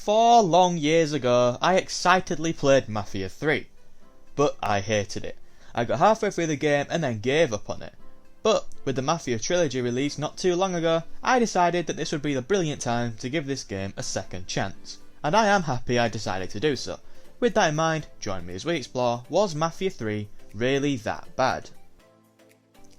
4 long years ago, I excitedly played Mafia 3, but I hated it. I got halfway through the game and then gave up on it. But with the Mafia trilogy released not too long ago, I decided that this would be the brilliant time to give this game a second chance. And I am happy I decided to do so. With that in mind, join me as we explore, was Mafia 3 really that bad?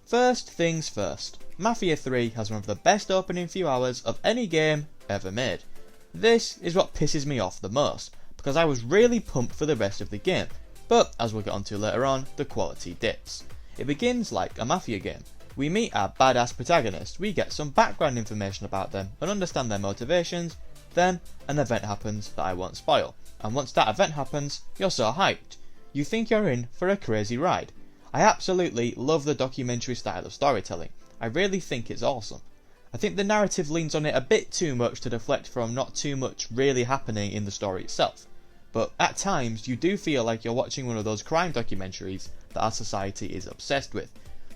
First things first, Mafia 3 has one of the best opening few hours of any game ever made. This is what pisses me off the most, because I was really pumped for the rest of the game, but as we'll get onto later on, the quality dips. It begins like a Mafia game. We meet our badass protagonist, we get some background information about them and understand their motivations, then an event happens that I won't spoil, and once that event happens, you're so hyped. You think you're in for a crazy ride. I absolutely love the documentary style of storytelling. I really think it's awesome. I think the narrative leans on it a bit too much to deflect from not too much really happening in the story itself. But at times you do feel like you're watching one of those crime documentaries that our society is obsessed with.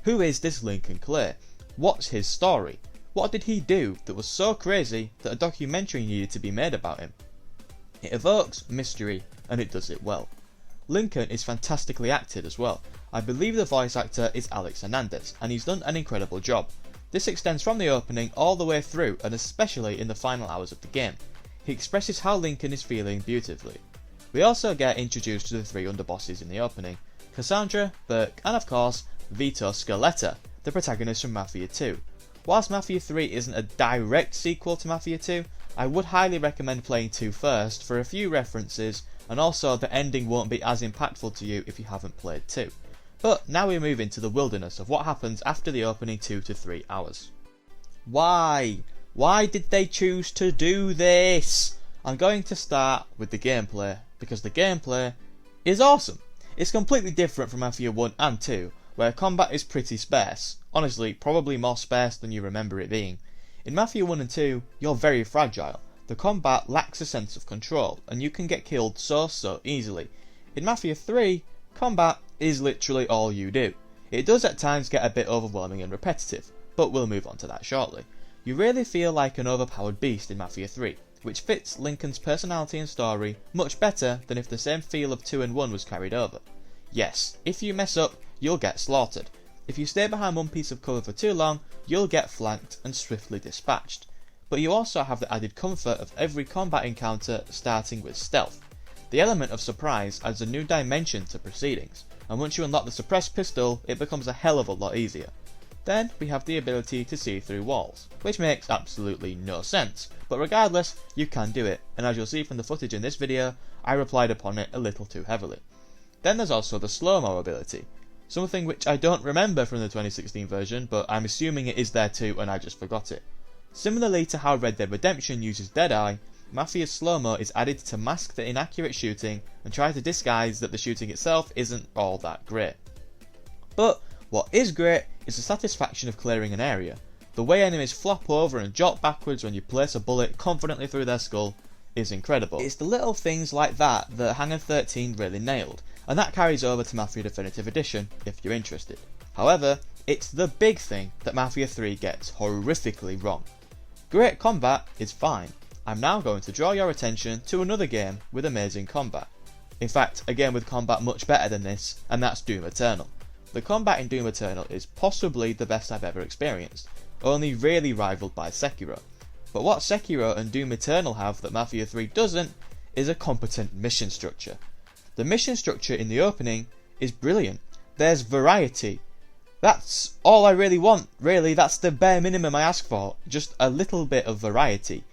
Who is this Lincoln Clay? What's his story? What did he do that was so crazy that a documentary needed to be made about him? It evokes mystery and it does it well. Lincoln is fantastically acted as well. I believe the voice actor is Alex Hernandez and he's done an incredible job. This extends from the opening all the way through and especially in the final hours of the game. He expresses how Lincoln is feeling beautifully. We also get introduced to the 3 underbosses in the opening, Cassandra, Burke and of course Vito Scaletta, the protagonist from Mafia 2. Whilst Mafia 3 isn't a direct sequel to Mafia 2, I would highly recommend playing 2 first for a few references, and also the ending won't be as impactful to you if you haven't played 2. But now we move into the wilderness of what happens after the opening 2 to 3 hours. Why? Why did they choose to do this? I'm going to start with the gameplay, because the gameplay is awesome. It's completely different from Mafia 1 and 2, where combat is pretty sparse. Honestly, probably more sparse than you remember it being. In Mafia 1 and 2, you're very fragile. The combat lacks a sense of control, and you can get killed so easily. In Mafia 3, combat is literally all you do. It does at times get a bit overwhelming and repetitive, but we'll move on to that shortly. You really feel like an overpowered beast in Mafia 3, which fits Lincoln's personality and story much better than if the same feel of 2 and 1 was carried over. Yes, if you mess up, you'll get slaughtered. If you stay behind one piece of cover for too long, you'll get flanked and swiftly dispatched. But you also have the added comfort of every combat encounter starting with stealth. The element of surprise adds a new dimension to proceedings, and once you unlock the suppressed pistol, it becomes a hell of a lot easier. Then we have the ability to see through walls, which makes absolutely no sense, but regardless, you can do it, and as you'll see from the footage in this video, I relied upon it a little too heavily. Then there's also the slow-mo ability, something which I don't remember from the 2016 version, but I'm assuming it is there too and I just forgot it. Similarly to how Red Dead Redemption uses Deadeye, Mafia's slow-mo is added to mask the inaccurate shooting and try to disguise that the shooting itself isn't all that great. But what is great is the satisfaction of clearing an area. The way enemies flop over and jolt backwards when you place a bullet confidently through their skull is incredible. It's the little things like that that Hangar 13 really nailed, and that carries over to Mafia Definitive Edition if you're interested. However, it's the big thing that Mafia 3 gets horrifically wrong. Great combat is fine. I'm now going to draw your attention to another game with amazing combat. In fact, a game with combat much better than this, and that's Doom Eternal. The combat in Doom Eternal is possibly the best I've ever experienced, only really rivaled by Sekiro. But what Sekiro and Doom Eternal have that Mafia 3 doesn't is a competent mission structure. The mission structure in the opening is brilliant. There's variety. That's all I really want, really. That's the bare minimum I ask for, just a little bit of variety.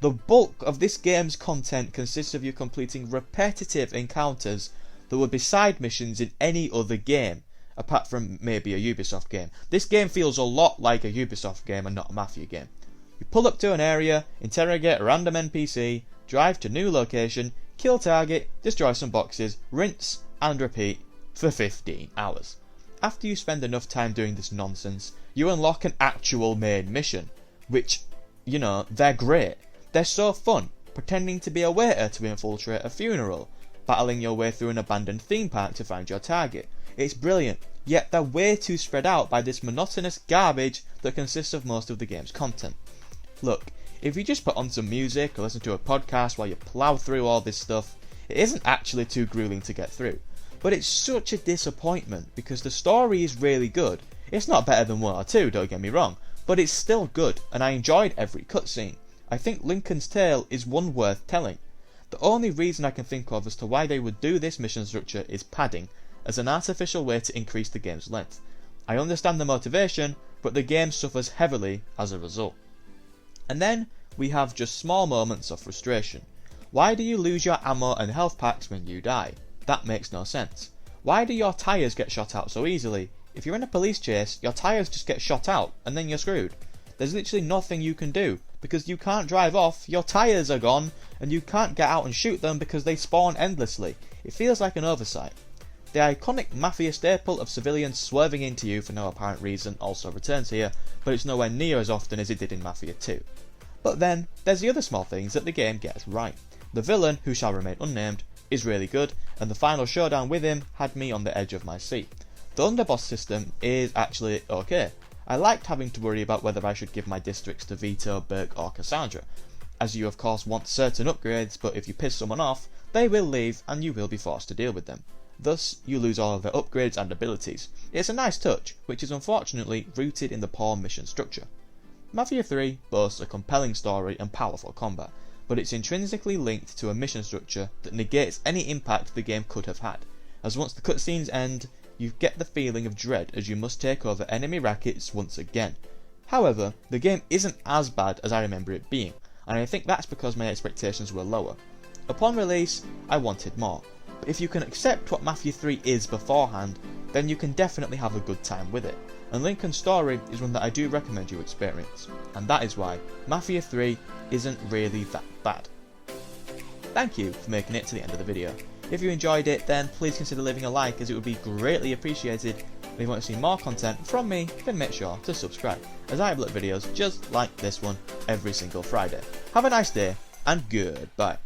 The bulk of this game's content consists of you completing repetitive encounters that would be side missions in any other game, apart from maybe a Ubisoft game. This game feels a lot like a Ubisoft game and not a Mafia game. You pull up to an area, interrogate a random NPC, drive to new location, kill target, destroy some boxes, rinse and repeat for 15 hours. After you spend enough time doing this nonsense, you unlock an actual main mission, which, you know, they're great. They're so fun, pretending to be a waiter to infiltrate a funeral, battling your way through an abandoned theme park to find your target. It's brilliant, yet they're way too spread out by this monotonous garbage that consists of most of the game's content. Look, if you just put on some music or listen to a podcast while you plough through all this stuff, it isn't actually too grueling to get through. But it's such a disappointment because the story is really good. It's not better than 1 or 2, don't get me wrong, but it's still good and I enjoyed every cutscene. I think Lincoln's tale is one worth telling. The only reason I can think of as to why they would do this mission structure is padding, as an artificial way to increase the game's length. I understand the motivation, but the game suffers heavily as a result. And then we have just small moments of frustration. Why do you lose your ammo and health packs when you die? That makes no sense. Why do your tyres get shot out so easily? If you're in a police chase, your tyres just get shot out and then you're screwed. There's literally nothing you can do because you can't drive off, your tyres are gone, and you can't get out and shoot them because they spawn endlessly. It feels like an oversight. The iconic Mafia staple of civilians swerving into you for no apparent reason also returns here, but it's nowhere near as often as it did in Mafia 2. But then, there's the other small things that the game gets right. The villain, who shall remain unnamed, is really good, and the final showdown with him had me on the edge of my seat. The underboss system is actually okay. I liked having to worry about whether I should give my districts to Vito, Burke or Cassandra, as you of course want certain upgrades, but if you piss someone off, they will leave and you will be forced to deal with them. Thus, you lose all of their upgrades and abilities. It's a nice touch, which is unfortunately rooted in the poor mission structure. Mafia 3 boasts a compelling story and powerful combat, but it's intrinsically linked to a mission structure that negates any impact the game could have had, as once the cutscenes end, you get the feeling of dread as you must take over enemy rackets once again. However, the game isn't as bad as I remember it being, and I think that's because my expectations were lower. Upon release, I wanted more, but if you can accept what Mafia 3 is beforehand, then you can definitely have a good time with it, and Lincoln's story is one that I do recommend you experience, and that is why Mafia 3 isn't really that bad. Thank you for making it to the end of the video. If you enjoyed it, then please consider leaving a like as it would be greatly appreciated. And if you want to see more content from me, then make sure to subscribe, as I upload videos just like this one every single Friday. Have a nice day, and goodbye.